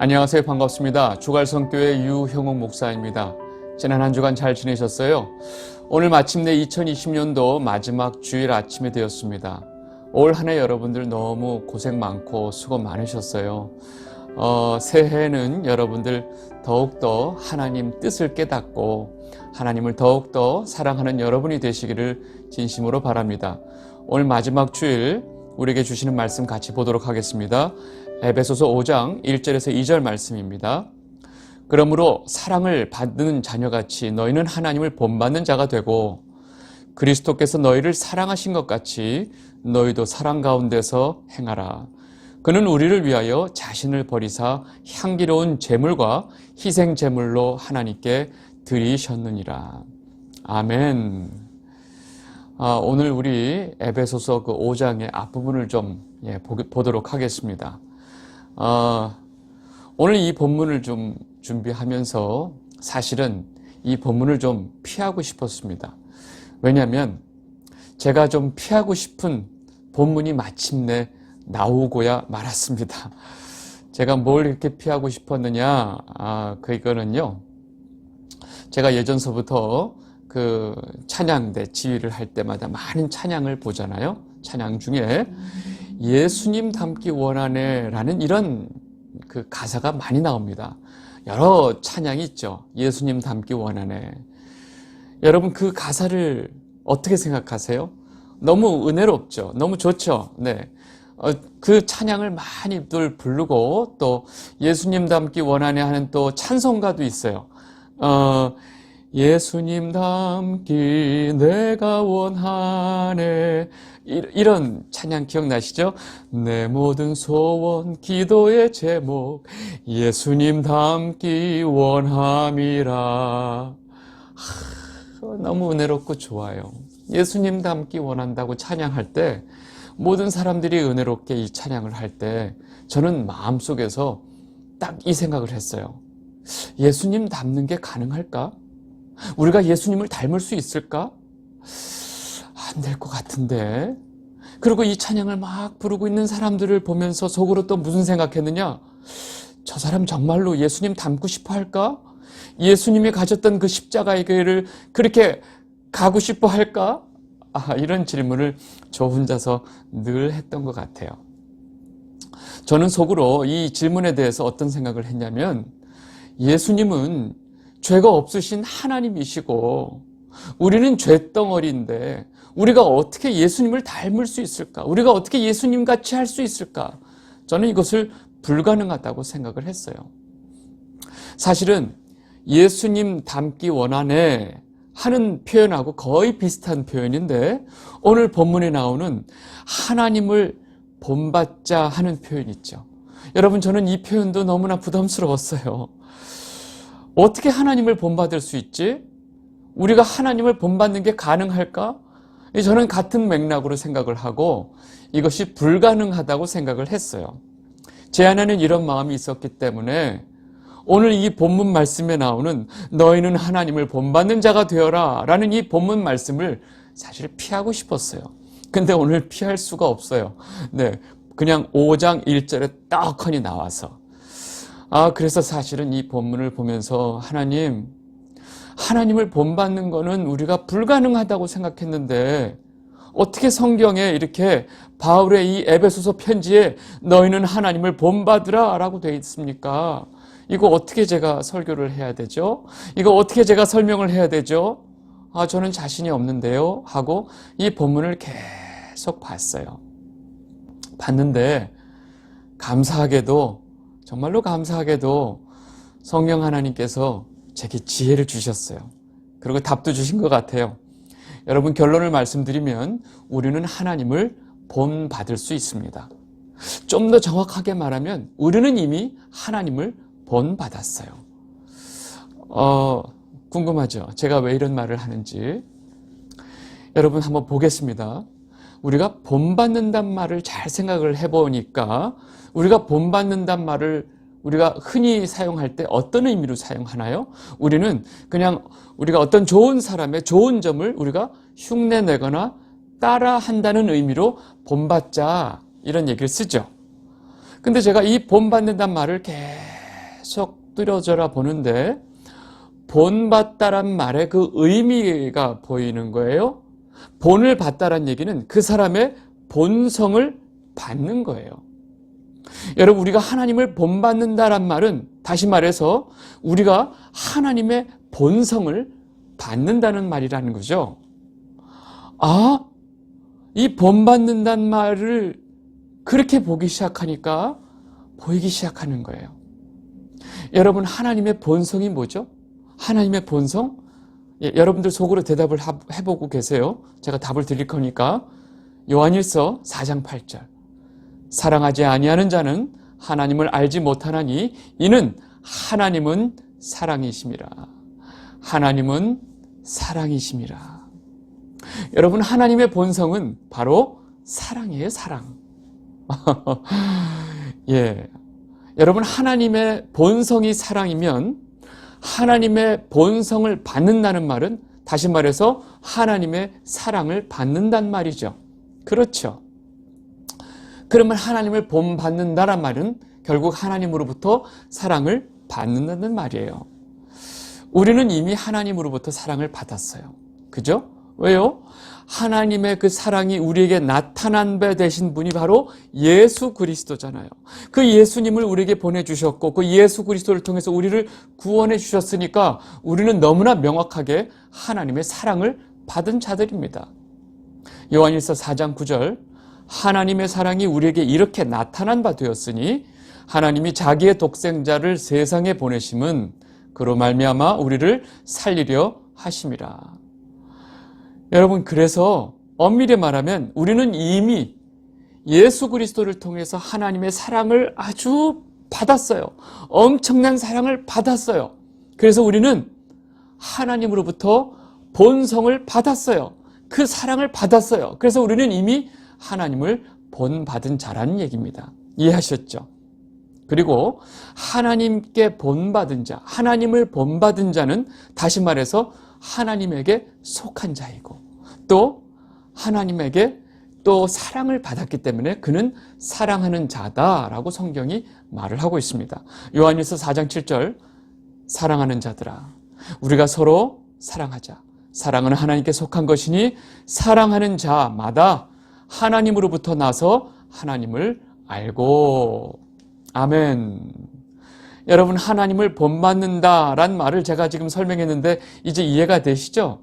안녕하세요. 반갑습니다. 주갈성교회 유형욱 목사입니다. 지난 한 주간 잘 지내셨어요? 오늘 마침내 2020년도 마지막 주일 아침이 되었습니다. 올 한 해 여러분들 너무 고생 많고 수고 많으셨어요. 새해에는 여러분들 더욱더 하나님 뜻을 깨닫고 하나님을 더욱더 사랑하는 여러분이 되시기를 진심으로 바랍니다. 오늘 마지막 주일 우리에게 주시는 말씀 같이 보도록 하겠습니다. 에베소서 5장 1절에서 2절 말씀입니다. 그러므로 사랑을 받는 자녀같이 너희는 하나님을 본받는 자가 되고 그리스도께서 너희를 사랑하신 것 같이 너희도 사랑 가운데서 행하라. 그는 우리를 위하여 자신을 버리사 향기로운 제물과 희생 제물로 하나님께 드리셨느니라. 아멘. 오늘 우리 에베소서 그 5장의 앞부분을 좀 보도록 하겠습니다. 오늘 이 본문을 좀 준비하면서 사실은 이 본문을 좀 피하고 싶었습니다. 왜냐하면 제가 좀 피하고 싶은 본문이 마침내 나오고야 말았습니다. 제가 뭘 이렇게 피하고 싶었느냐? 그거는요. 제가 예전서부터 그 찬양대 지휘를 할 때마다 많은 찬양을 보잖아요. 찬양 중에 예수님 닮기 원하네 라는 이런 그 가사가 많이 나옵니다. 여러 찬양이 있죠. 예수님 닮기 원하네. 여러분 그 가사를 어떻게 생각하세요? 너무 은혜롭죠. 너무 좋죠. 네. 그 찬양을 많이들 부르고 또 예수님 닮기 원하네 하는 또 찬송가도 있어요. 예수님 닮기 내가 원하네. 이런 찬양 기억나시죠? 내 모든 소원 기도의 제목 예수님 닮기 원함이라. 너무 은혜롭고 좋아요. 예수님 닮기 원한다고 찬양할 때 모든 사람들이 은혜롭게 이 찬양을 할 때 저는 마음속에서 딱 이 생각을 했어요. 예수님 닮는 게 가능할까? 우리가 예수님을 닮을 수 있을까? 안 될 것 같은데. 그리고 이 찬양을 막 부르고 있는 사람들을 보면서 속으로 또 무슨 생각했느냐? 저 사람 정말로 예수님 닮고 싶어 할까? 예수님이 가졌던 그 십자가의 길을 그렇게 가고 싶어 할까? 이런 질문을 저 혼자서 늘 했던 것 같아요. 저는 속으로 이 질문에 대해서 어떤 생각을 했냐면 예수님은 죄가 없으신 하나님이시고 우리는 죄덩어리인데 우리가 어떻게 예수님을 닮을 수 있을까? 우리가 어떻게 예수님 같이 할 수 있을까? 저는 이것을 불가능하다고 생각을 했어요. 사실은 예수님 닮기 원하네 하는 표현하고 거의 비슷한 표현인데 오늘 본문에 나오는 하나님을 본받자 하는 표현이 있죠. 여러분 저는 이 표현도 너무나 부담스러웠어요. 어떻게 하나님을 본받을 수 있지? 우리가 하나님을 본받는 게 가능할까? 저는 같은 맥락으로 생각을 하고 이것이 불가능하다고 생각을 했어요. 제 안에는 이런 마음이 있었기 때문에 오늘 이 본문 말씀에 나오는 너희는 하나님을 본받는 자가 되어라 라는 이 본문 말씀을 사실 피하고 싶었어요. 근데 오늘 피할 수가 없어요. 네, 그냥 5장 1절에 떡하니 나와서 그래서 사실은 이 본문을 보면서 하나님을 본받는 거는 우리가 불가능하다고 생각했는데 어떻게 성경에 이렇게 바울의 이 에베소서 편지에 너희는 하나님을 본받으라 라고 되어 있습니까? 이거 어떻게 제가 설교를 해야 되죠? 이거 어떻게 제가 설명을 해야 되죠? 저는 자신이 없는데요 하고 이 본문을 계속 봤어요. 봤는데 감사하게도 정말로 감사하게도 성령 하나님께서 제게 지혜를 주셨어요. 그리고 답도 주신 것 같아요. 여러분 결론을 말씀드리면 우리는 하나님을 본받을 수 있습니다. 좀 더 정확하게 말하면 우리는 이미 하나님을 본받았어요. 궁금하죠? 제가 왜 이런 말을 하는지. 여러분 한번 보겠습니다. 우리가 본받는단 말을 잘 생각을 해보니까 우리가 본받는단 말을 우리가 흔히 사용할 때 어떤 의미로 사용하나요? 우리는 그냥 우리가 어떤 좋은 사람의 좋은 점을 우리가 흉내내거나 따라한다는 의미로 본받자 이런 얘기를 쓰죠. 근데 제가 이 본받는단 말을 계속 뚜려져라 보는데 본받다란 말의 그 의미가 보이는 거예요. 본을 받다란 얘기는 그 사람의 본성을 받는 거예요. 여러분, 우리가 하나님을 본받는다란 말은 다시 말해서 우리가 하나님의 본성을 받는다는 말이라는 거죠. 아, 이 본받는다는 말을 그렇게 보기 시작하니까 보이기 시작하는 거예요. 여러분, 하나님의 본성이 뭐죠? 하나님의 본성? 여러분들 속으로 대답을 해보고 계세요. 제가 답을 드릴 거니까. 요한일서 4장 8절. 사랑하지 아니하는 자는 하나님을 알지 못하나니 이는 하나님은 사랑이심이라. 하나님은 사랑이심이라. 여러분, 하나님의 본성은 바로 사랑이에요, 사랑. 예. 여러분, 하나님의 본성이 사랑이면 하나님의 본성을 받는다는 말은 다시 말해서 하나님의 사랑을 받는단 말이죠. 그렇죠. 그러면 하나님을 본받는다란 말은 결국 하나님으로부터 사랑을 받는다는 말이에요. 우리는 이미 하나님으로부터 사랑을 받았어요. 그죠? 왜요? 하나님의 그 사랑이 우리에게 나타난 바 되신 분이 바로 예수 그리스도잖아요. 그 예수님을 우리에게 보내주셨고 그 예수 그리스도를 통해서 우리를 구원해 주셨으니까 우리는 너무나 명확하게 하나님의 사랑을 받은 자들입니다. 요한일서 4장 9절, 하나님의 사랑이 우리에게 이렇게 나타난 바 되었으니 하나님이 자기의 독생자를 세상에 보내심은 그로 말미암아 우리를 살리려 하심이라. 여러분, 그래서 엄밀히 말하면 우리는 이미 예수 그리스도를 통해서 하나님의 사랑을 아주 받았어요. 엄청난 사랑을 받았어요. 그래서 우리는 하나님으로부터 본성을 받았어요. 그 사랑을 받았어요. 그래서 우리는 이미 하나님을 본받은 자라는 얘기입니다. 이해하셨죠? 그리고 하나님께 본받은 자, 하나님을 본받은 자는 다시 말해서 하나님에게 속한 자이고 또 하나님에게 또 사랑을 받았기 때문에 그는 사랑하는 자다라고 성경이 말을 하고 있습니다. 요한일서 4장 7절, 사랑하는 자들아 우리가 서로 사랑하자. 사랑은 하나님께 속한 것이니 사랑하는 자마다 하나님으로부터 나서 하나님을 알고. 아멘. 여러분, 하나님을 본받는다란 말을 제가 지금 설명했는데 이제 이해가 되시죠?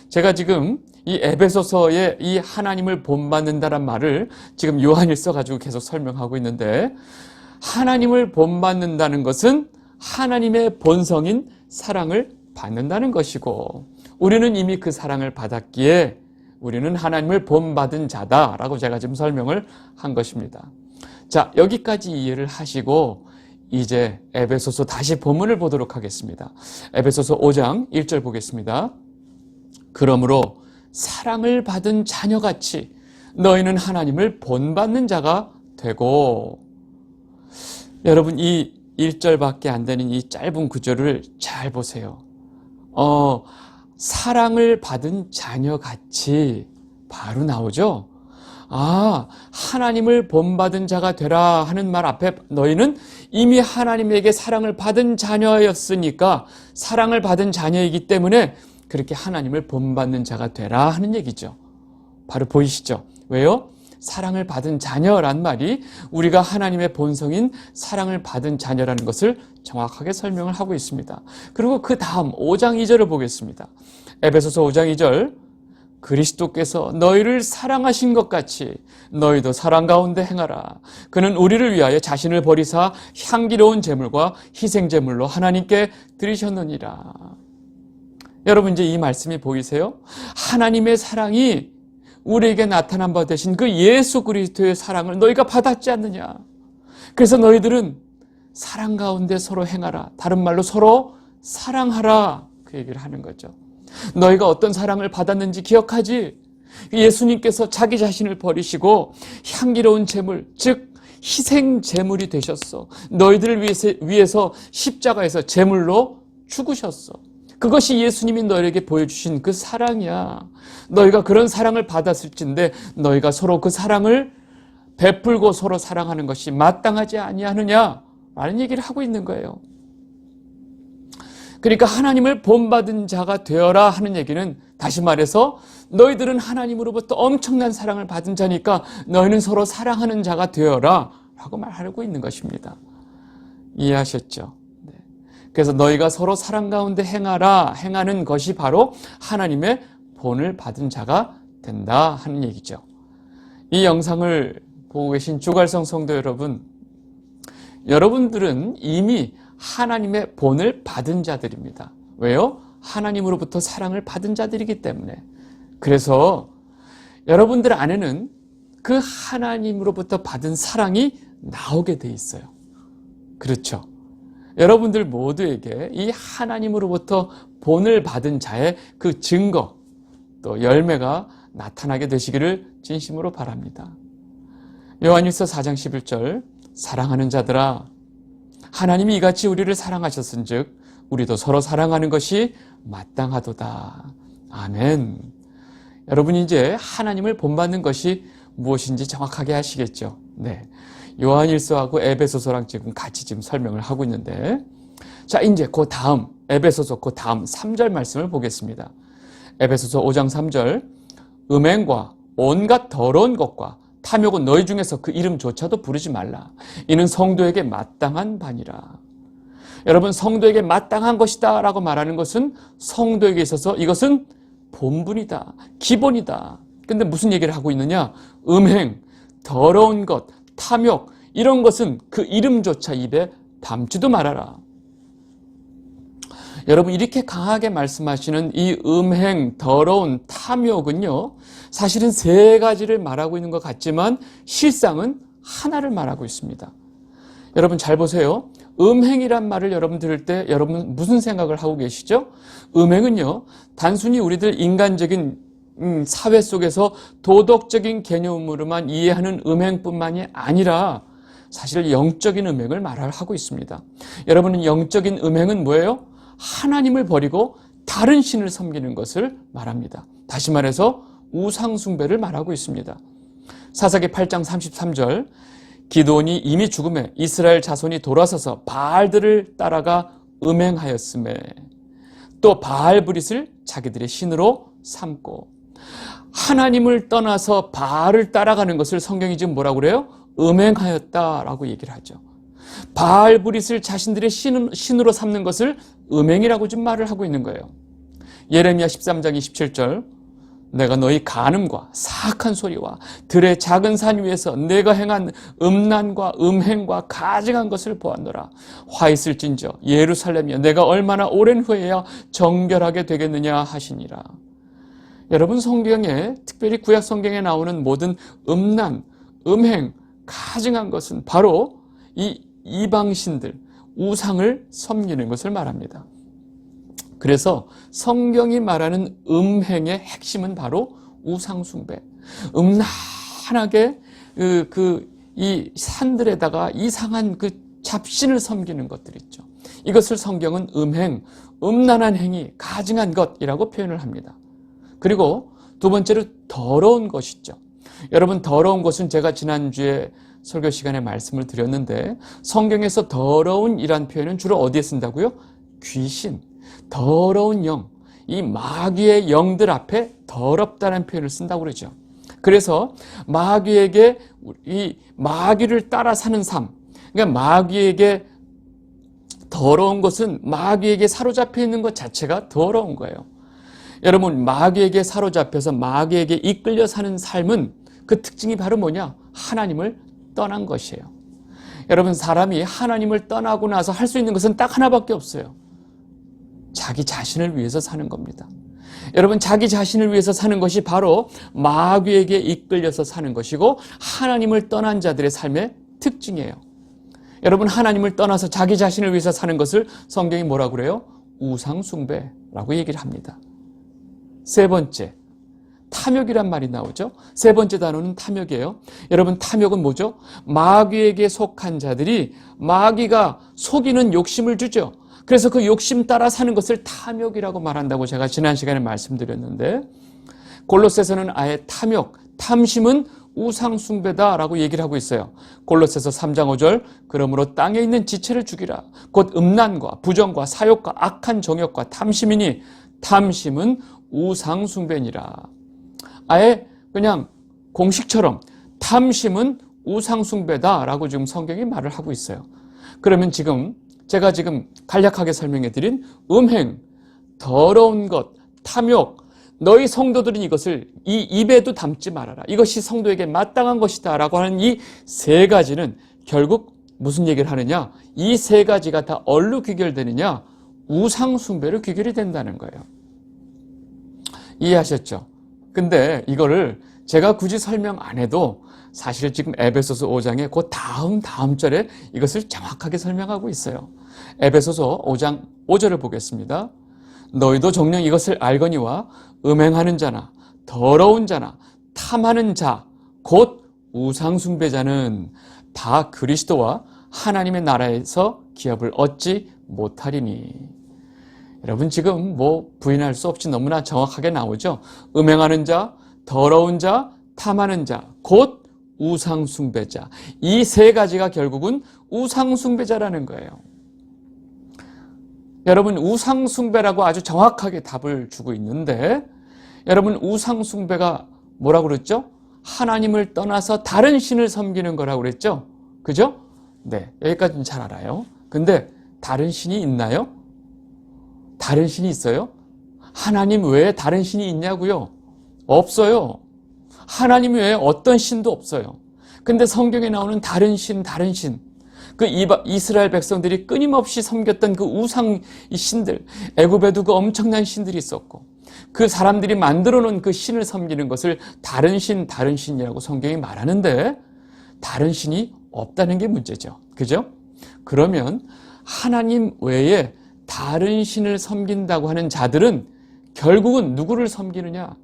제가 지금 이 에베소서의 이 하나님을 본받는다란 말을 지금 요한일서 가지고 계속 설명하고 있는데, 하나님을 본받는다는 것은 하나님의 본성인 사랑을 받는다는 것이고 우리는 이미 그 사랑을 받았기에 우리는 하나님을 본받은 자다라고 제가 지금 설명을 한 것입니다. 자, 여기까지 이해를 하시고 이제 에베소서 다시 본문을 보도록 하겠습니다. 에베소서 5장 1절 보겠습니다. 그러므로 사랑을 받은 자녀같이 너희는 하나님을 본받는 자가 되고. 여러분, 이 1절밖에 안 되는 이 짧은 구절을 잘 보세요. 사랑을 받은 자녀같이 바로 나오죠. 아, 하나님을 본받은 자가 되라 하는 말 앞에 너희는 이미 하나님에게 사랑을 받은 자녀였으니까 사랑을 받은 자녀이기 때문에 그렇게 하나님을 본받는 자가 되라 하는 얘기죠. 바로 보이시죠? 왜요? 사랑을 받은 자녀란 말이 우리가 하나님의 본성인 사랑을 받은 자녀라는 것을 정확하게 설명을 하고 있습니다. 그리고 그 다음 5장 2절을 보겠습니다. 에베소서 5장 2절, 그리스도께서 너희를 사랑하신 것 같이 너희도 사랑 가운데 행하라. 그는 우리를 위하여 자신을 버리사 향기로운 제물과 희생제물로 하나님께 드리셨느니라. 여러분, 이제 이 말씀이 보이세요? 하나님의 사랑이 우리에게 나타난 바 되신 그 예수 그리스도의 사랑을 너희가 받았지 않느냐. 그래서 너희들은 사랑 가운데 서로 행하라. 다른 말로 서로 사랑하라. 그 얘기를 하는 거죠. 너희가 어떤 사랑을 받았는지 기억하지? 예수님께서 자기 자신을 버리시고 향기로운 제물, 즉 희생 제물이 되셨어. 너희들을 위해서 십자가에서 제물로 죽으셨어. 그것이 예수님이 너희에게 보여주신 그 사랑이야. 너희가 그런 사랑을 받았을진데 너희가 서로 그 사랑을 베풀고 서로 사랑하는 것이 마땅하지 아니하느냐 라는 얘기를 하고 있는 거예요. 그러니까 하나님을 본받은 자가 되어라 하는 얘기는, 다시 말해서 너희들은 하나님으로부터 엄청난 사랑을 받은 자니까 너희는 서로 사랑하는 자가 되어라 라고 말하고 있는 것입니다. 이해하셨죠? 네. 그래서 너희가 서로 사랑 가운데 행하는 것이 바로 하나님의 본을 받은 자가 된다 하는 얘기죠. 이 영상을 보고 계신 주갈성 성도 여러분, 여러분들은 이미 하나님의 본을 받은 자들입니다. 왜요? 하나님으로부터 사랑을 받은 자들이기 때문에. 그래서 여러분들 안에는 그 하나님으로부터 받은 사랑이 나오게 돼 있어요. 그렇죠? 여러분들 모두에게 이 하나님으로부터 본을 받은 자의 그 증거, 또 열매가 나타나게 되시기를 진심으로 바랍니다. 요한일서 4장 11절, 사랑하는 자들아, 하나님이 이같이 우리를 사랑하셨은즉 우리도 서로 사랑하는 것이 마땅하도다. 아멘. 여러분, 이제 하나님을 본받는 것이 무엇인지 정확하게 아시겠죠? 네. 요한일서하고 에베소서랑 지금 같이 설명을 하고 있는데, 자, 이제 그 다음 에베소서 그 다음 3절 말씀을 보겠습니다. 에베소서 5장 3절, 음행과 온갖 더러운 것과 탐욕은 너희 중에서 그 이름조차도 부르지 말라. 이는 성도에게 마땅한 바니라. 여러분, 성도에게 마땅한 것이다 라고 말하는 것은 성도에게 있어서 이것은 본분이다, 기본이다. 근데 무슨 얘기를 하고 있느냐? 음행, 더러운 것, 탐욕, 이런 것은 그 이름조차 입에 담지도 말아라. 여러분, 이렇게 강하게 말씀하시는 이 음행, 더러운, 탐욕은요, 사실은 세 가지를 말하고 있는 것 같지만 실상은 하나를 말하고 있습니다. 여러분 잘 보세요. 음행이란 말을 여러분 들을 때 여러분 무슨 생각을 하고 계시죠? 음행은요, 단순히 우리들 인간적인 사회 속에서 도덕적인 개념으로만 이해하는 음행뿐만이 아니라 사실 영적인 음행을 말하고 있습니다. 여러분은 영적인 음행은 뭐예요? 하나님을 버리고 다른 신을 섬기는 것을 말합니다. 다시 말해서 우상숭배를 말하고 있습니다. 사사기 8장 33절, 기드온이 이미 죽음에 이스라엘 자손이 돌아서서 바알들을 따라가 음행하였음에 또 바알브릿을 자기들의 신으로 삼고, 하나님을 떠나서 바알을 따라가는 것을 성경이 지금 뭐라고 그래요? 음행하였다라고 얘기를 하죠. 바알브릿을 자신들의 신으로 삼는 것을 음행이라고 좀 말을 하고 있는 거예요. 예레미야 13장 27절, 내가 너희 간음과 사악한 소리와 들의 작은 산 위에서 내가 행한 음란과 음행과 가증한 것을 보았노라. 화 있을진저 예루살렘이여, 내가 얼마나 오랜 후에야 정결하게 되겠느냐 하시니라. 여러분, 성경에, 특별히 구약 성경에 나오는 모든 음란, 음행, 가증한 것은 바로 이 이방신들, 우상을 섬기는 것을 말합니다. 그래서 성경이 말하는 음행의 핵심은 바로 우상숭배. 음란하게 이 산들에다가 이상한 그 잡신을 섬기는 것들 있죠. 이것을 성경은 음행, 음란한 행위, 가증한 것이라고 표현을 합니다. 그리고 두 번째로 더러운 것이죠. 여러분, 더러운 것은 제가 지난주에 설교 시간에 말씀을 드렸는데, 성경에서 더러운이란 표현은 주로 어디에 쓴다고요? 귀신, 더러운 영, 이 마귀의 영들 앞에 더럽다는 표현을 쓴다고 그러죠. 그래서 마귀에게, 이 마귀를 따라 사는 삶, 그러니까 마귀에게 더러운 것은 마귀에게 사로잡혀 있는 것 자체가 더러운 거예요. 여러분, 마귀에게 사로잡혀서 마귀에게 이끌려 사는 삶은 그 특징이 바로 뭐냐? 하나님을 떠난 것이에요. 여러분, 사람이 하나님을 떠나고 나서 할 수 있는 것은 딱 하나밖에 없어요. 자기 자신을 위해서 사는 겁니다. 여러분, 자기 자신을 위해서 사는 것이 바로 마귀에게 이끌려서 사는 것이고 하나님을 떠난 자들의 삶의 특징이에요. 여러분, 하나님을 떠나서 자기 자신을 위해서 사는 것을 성경이 뭐라고 그래요? 우상숭배라고 얘기를 합니다. 세 번째, 탐욕이란 말이 나오죠. 세 번째 단어는 탐욕이에요. 여러분, 탐욕은 뭐죠? 마귀에게 속한 자들이 마귀가 속이는 욕심을 주죠. 그래서 그 욕심 따라 사는 것을 탐욕이라고 말한다고 제가 지난 시간에 말씀드렸는데, 골로새서는 아예 탐욕, 탐심은 우상 숭배다라고 얘기를 하고 있어요. 골로새서 3장 5절 그러므로 땅에 있는 지체를 죽이라. 곧 음란과 부정과 사욕과 악한 정욕과 탐심이니 탐심은 우상 숭배니라. 아예 그냥 공식처럼 탐심은 우상 숭배다라고 지금 성경이 말을 하고 있어요. 그러면 제가 지금 간략하게 설명해 드린 음행, 더러운 것, 탐욕, 너희 성도들은 이것을 이 입에도 담지 말아라. 이것이 성도에게 마땅한 것이다 라고 하는 이 세 가지는 결국 무슨 얘기를 하느냐? 이 세 가지가 다 뭘로 귀결되느냐? 우상 숭배로 귀결이 된다는 거예요. 이해하셨죠? 근데 이거를 제가 굳이 설명 안 해도 사실 지금 에베소서 5장의 그 다음 절에 이것을 정확하게 설명하고 있어요. 에베소서 5장 5절을 보겠습니다. 너희도 정녕 이것을 알거니와 음행하는 자나 더러운 자나 탐하는 자 곧 우상 숭배자는 다 그리스도와 하나님의 나라에서 기업을 얻지 못하리니. 여러분 지금 뭐 부인할 수 없이 너무나 정확하게 나오죠. 음행하는 자, 더러운 자, 탐하는 자, 곧 우상 숭배자. 이 세 가지가 결국은 우상 숭배자라는 거예요. 여러분 우상 숭배라고 아주 정확하게 답을 주고 있는데 여러분 우상 숭배가 뭐라고 그랬죠? 하나님을 떠나서 다른 신을 섬기는 거라고 그랬죠? 그죠? 네, 여기까지는 잘 알아요. 근데 다른 신이 있나요? 다른 신이 있어요? 하나님 외에 다른 신이 있냐고요? 없어요. 하나님 외에 어떤 신도 없어요. 근데 성경에 나오는 다른 신, 그 이스라엘 백성들이 끊임없이 섬겼던 그 우상 신들, 애굽에도 그 엄청난 신들이 있었고 그 사람들이 만들어 놓은 그 신을 섬기는 것을 다른 신이라고 성경이 말하는데 다른 신이 없다는 게 문제죠. 그죠? 그러면 하나님 외에 다른 신을 섬긴다고 하는 자들은 결국은 누구를 섬기느냐?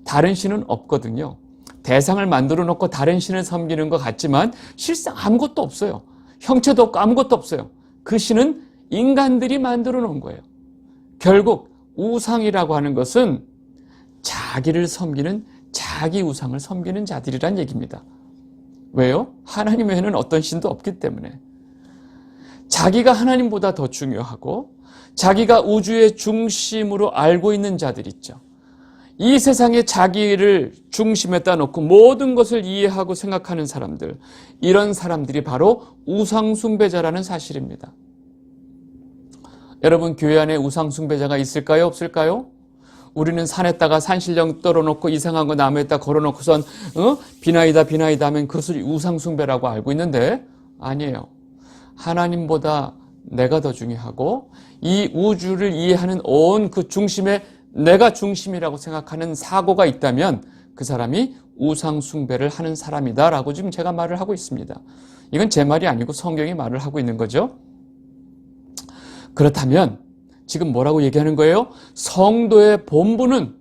다른 신은 없거든요. 대상을 만들어 놓고 다른 신을 섬기는 것 같지만 실상 아무것도 없어요. 형체도 없고 아무것도 없어요. 그 신은 인간들이 만들어 놓은 거예요. 결국 우상이라고 하는 것은 자기를 섬기는 자기 우상을 섬기는 자들이란 얘기입니다. 왜요? 하나님 외에는 어떤 신도 없기 때문에. 자기가 하나님보다 더 중요하고 자기가 우주의 중심으로 알고 있는 자들 있죠. 이 세상에 자기를 중심에다 놓고 모든 것을 이해하고 생각하는 사람들, 이런 사람들이 바로 우상 숭배자라는 사실입니다. 여러분 교회 안에 우상 숭배자가 있을까요? 없을까요? 우리는 산에다가 산신령 떨어놓고 이상한 거 나무에다 걸어놓고선 비나이다 하면 그것을 우상 숭배라고 알고 있는데 아니에요. 하나님보다 내가 더 중요하고 이 우주를 이해하는 온 그 중심에 내가 중심이라고 생각하는 사고가 있다면 그 사람이 우상 숭배를 하는 사람이다라고 지금 제가 말을 하고 있습니다. 이건 제 말이 아니고 성경이 말을 하고 있는 거죠. 그렇다면 지금 뭐라고 얘기하는 거예요? 성도의 본분은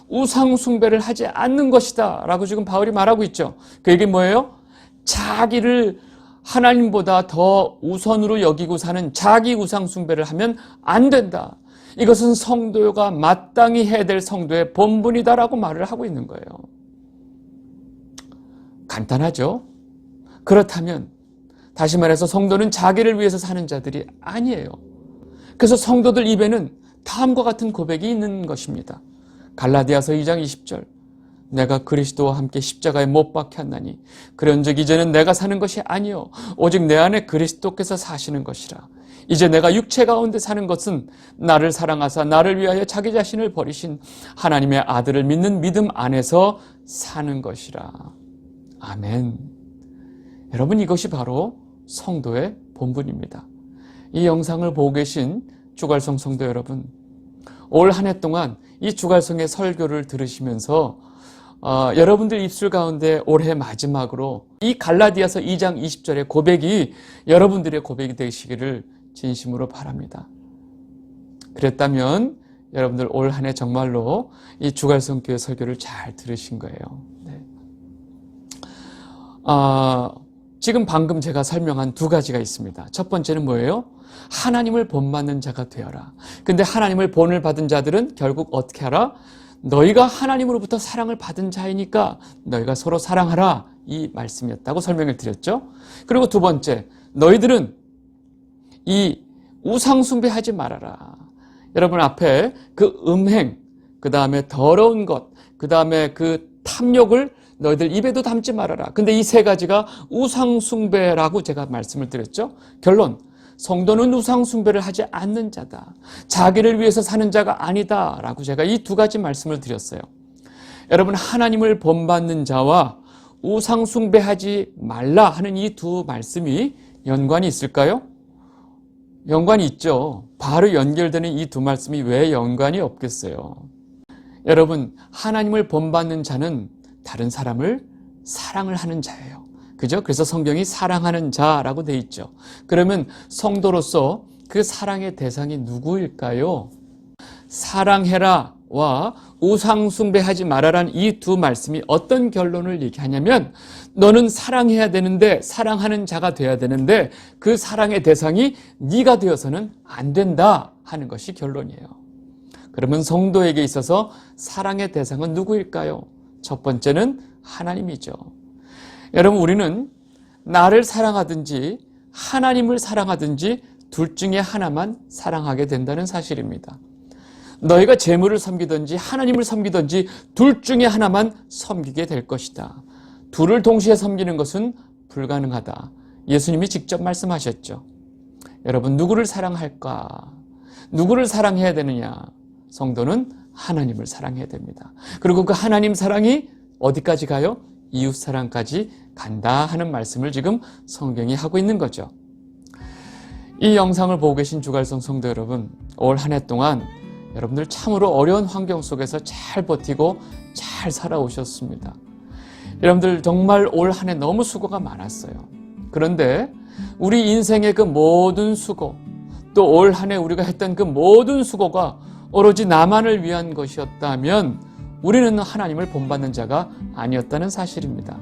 우상 숭배를 하지 않는 것이다 라고 지금 바울이 말하고 있죠. 그 얘기 뭐예요? 자기를 하나님보다 더 우선으로 여기고 사는 자기 우상 숭배를 하면 안 된다. 이것은 성도가 마땅히 해야 될 성도의 본분이다라고 말을 하고 있는 거예요. 간단하죠? 그렇다면 다시 말해서 성도는 자기를 위해서 사는 자들이 아니에요. 그래서 성도들 입에는 다음과 같은 고백이 있는 것입니다. 갈라디아서 2장 20절 내가 그리스도와 함께 십자가에 못 박혔나니 그런즉 이제는 내가 사는 것이 아니요 오직 내 안에 그리스도께서 사시는 것이라. 이제 내가 육체 가운데 사는 것은 나를 사랑하사 나를 위하여 자기 자신을 버리신 하나님의 아들을 믿는 믿음 안에서 사는 것이라. 아멘. 여러분 이것이 바로 성도의 본분입니다. 이 영상을 보고 계신 주갈성 성도 여러분, 올 한 해 동안 이 주갈성의 설교를 들으시면서 여러분들 입술 가운데 올해 마지막으로 이 갈라디아서 2장 20절의 고백이 여러분들의 고백이 되시기를 진심으로 바랍니다. 그랬다면 여러분들 올 한 해 정말로 이 주갈성 교회 설교를 잘 들으신 거예요. 네. 지금 방금 제가 설명한 두 가지가 있습니다. 첫 번째는 뭐예요? 하나님을 본받는 자가 되어라. 근데 하나님을 본을 받은 자들은 결국 어떻게 하라? 너희가 하나님으로부터 사랑을 받은 자이니까 너희가 서로 사랑하라, 이 말씀이었다고 설명을 드렸죠. 그리고 두 번째, 너희들은 이 우상 숭배하지 말아라. 여러분 앞에 그 음행, 그 다음에 더러운 것, 그 다음에 그 탐욕을 너희들 입에도 담지 말아라. 근데 이 세 가지가 우상 숭배라고 제가 말씀을 드렸죠. 결론, 성도는 우상 숭배를 하지 않는 자다. 자기를 위해서 사는 자가 아니다 라고 제가 이 두 가지 말씀을 드렸어요. 여러분, 하나님을 본받는 자와 우상 숭배하지 말라 하는 이 두 말씀이 연관이 있을까요? 연관이 있죠. 바로 연결되는 이 두 말씀이 왜 연관이 없겠어요? 여러분, 하나님을 본받는 자는 다른 사람을 사랑을 하는 자예요. 그죠? 그래서 성경이 사랑하는 자라고 돼 있죠. 그러면 성도로서 그 사랑의 대상이 누구일까요? 사랑해라와 우상 숭배하지 말아란 이 두 말씀이 어떤 결론을 얘기하냐면, 너는 사랑해야 되는데, 사랑하는 자가 돼야 되는데 그 사랑의 대상이 네가 되어서는 안 된다 하는 것이 결론이에요. 그러면 성도에게 있어서 사랑의 대상은 누구일까요? 첫 번째는 하나님이죠. 여러분, 우리는 나를 사랑하든지 하나님을 사랑하든지 둘 중에 하나만 사랑하게 된다는 사실입니다. 너희가 재물을 섬기든지 하나님을 섬기든지 둘 중에 하나만 섬기게 될 것이다. 둘을 동시에 섬기는 것은 불가능하다. 예수님이 직접 말씀하셨죠. 여러분, 누구를 사랑할까? 누구를 사랑해야 되느냐? 성도는 하나님을 사랑해야 됩니다. 그리고 그 하나님 사랑이 어디까지 가요? 이웃 사랑까지 간다 하는 말씀을 지금 성경이 하고 있는 거죠. 이 영상을 보고 계신 주갈성 성도 여러분, 올 한 해 동안 여러분들 참으로 어려운 환경 속에서 잘 버티고 잘 살아오셨습니다. 여러분들 정말 올 한 해 너무 수고가 많았어요. 그런데 우리 인생의 그 모든 수고, 또 올 한 해 우리가 했던 그 모든 수고가 오로지 나만을 위한 것이었다면 우리는 하나님을 본받는 자가 아니었다는 사실입니다.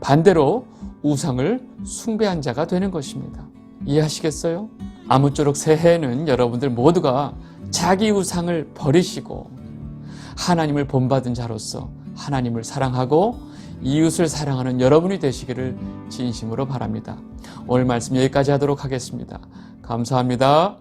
반대로 우상을 숭배한 자가 되는 것입니다. 이해하시겠어요? 아무쪼록 새해에는 여러분들 모두가 자기 우상을 버리시고 하나님을 본받은 자로서 하나님을 사랑하고 이웃을 사랑하는 여러분이 되시기를 진심으로 바랍니다. 오늘 말씀 여기까지 하도록 하겠습니다. 감사합니다.